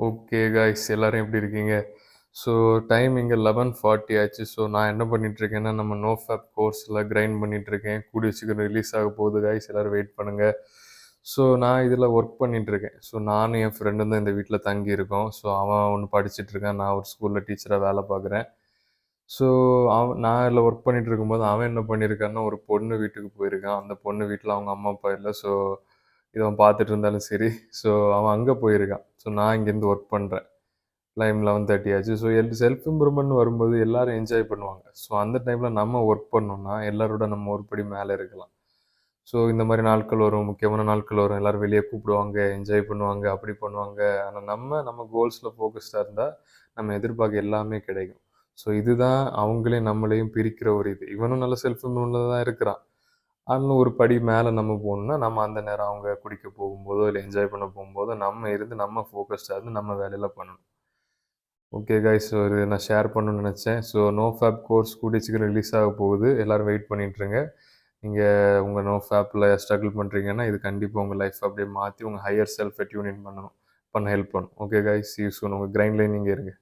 Okay guys எல்லாரும் எப்படி இருக்கீங்க? ஸோ டைம் இங்கே 11:40 ஆச்சு. ஸோ நான் என்ன பண்ணிட்டுருக்கேன்னா, நம்ம நோஃபேப் கோர்ஸில் கிரைண்ட் பண்ணிட்டுருக்கேன். கூடிய சீக்கிரம் ரிலீஸ் ஆக போகுது காய்ஸ், எல்லோரும் வெயிட் பண்ணுங்கள். ஸோ நான் இதில் ஒர்க் பண்ணிட்டுருக்கேன். ஸோ நானும் என் ஃப்ரெண்டும் தான் இந்த வீட்டில் தங்கியிருக்கோம். ஸோ அவன் ஒன்று படிச்சுட்ருக்கான், நான் ஒரு ஸ்கூலில் டீச்சராக வேலை பார்க்குறேன். ஸோ நான் இதில் ஒர்க் பண்ணிட்டு இருக்கும்போது அவன் என்ன பண்ணியிருக்கான்னா, ஒரு பொண்ணு வீட்டுக்கு போயிருக்கான். அந்த பொண்ணு வீட்டில் அவங்க அம்மா அப்பா இல்லை. ஸோ இதை அவன் பார்த்துட்டு இருந்தாலும் சரி, ஸோ அவன் அங்கே போயிருக்கான். ஸோ நான் இங்கேருந்து ஒர்க் பண்ணுறேன். டைம் 11:30 ஆச்சு. ஸோ செல்ஃப் இம்ப்ரூவ்மெண்ட் வரும்போது எல்லாரும் என்ஜாய் பண்ணுவாங்க. ஸோ அந்த டைமில் நம்ம ஒர்க் பண்ணோம்னா எல்லாரோட நம்ம ஒரு படி மேலே இருக்கலாம். ஸோ இந்த மாதிரி நாட்கள் வரும், முக்கியமான நாட்கள் வரும். எல்லோரும் வெளியே கூப்பிடுவாங்க, என்ஜாய் பண்ணுவாங்க, அப்படி பண்ணுவாங்க. ஆனால் நம்ம கோல்ஸில் ஃபோக்கஸ்டாக இருந்தால் நம்ம எதிர்பார்க்க எல்லாமே கிடைக்கும். ஸோ இதுதான் அவங்களையும் நம்மளையும் பிரிக்கிற ஒரு இது. இவனும் நல்ல செல்ஃப் இம்ப்ரூவ்மெண்ட்டில் தான் இருக்கிறான். இன்னும் ஒரு படி மேலே நம்ம போகணும்னா, நம்ம அந்த நேரம் அவங்க குடிக்க போகும்போதோ, இல்லை என்ஜாய் பண்ண போகும்போதோ, நம்ம இருந்து நம்ம ஃபோக்கஸ்டாக இருந்து நம்ம வேலையில பண்ணணும். ஓகே காய்ஸ், ஒரு நான் ஷேர் பண்ணணும்னு நினச்சேன். ஸோ நோஃபேப் கோர்ஸ் கூடிய சீக்கிரம் ரிலீஸ் ஆக போகுது. எல்லோரும் வெயிட் பண்ணிட்டுருங்க. நீங்கள் உங்கள் நோஃபேப்பில் ஸ்ட்ரகிள் பண்ணுறீங்கன்னா, இது கண்டிப்பாக உங்கள் லைஃப் அப்படியே மாற்றி உங்கள் ஹையர் செல்ஃபை டியூன் இன் பண்ண ஹெல்ப் பண்ணும். Okay guys, sea you soon. உங்கள் கிரைண்ட்லேயே நீங்கள் இருங்க.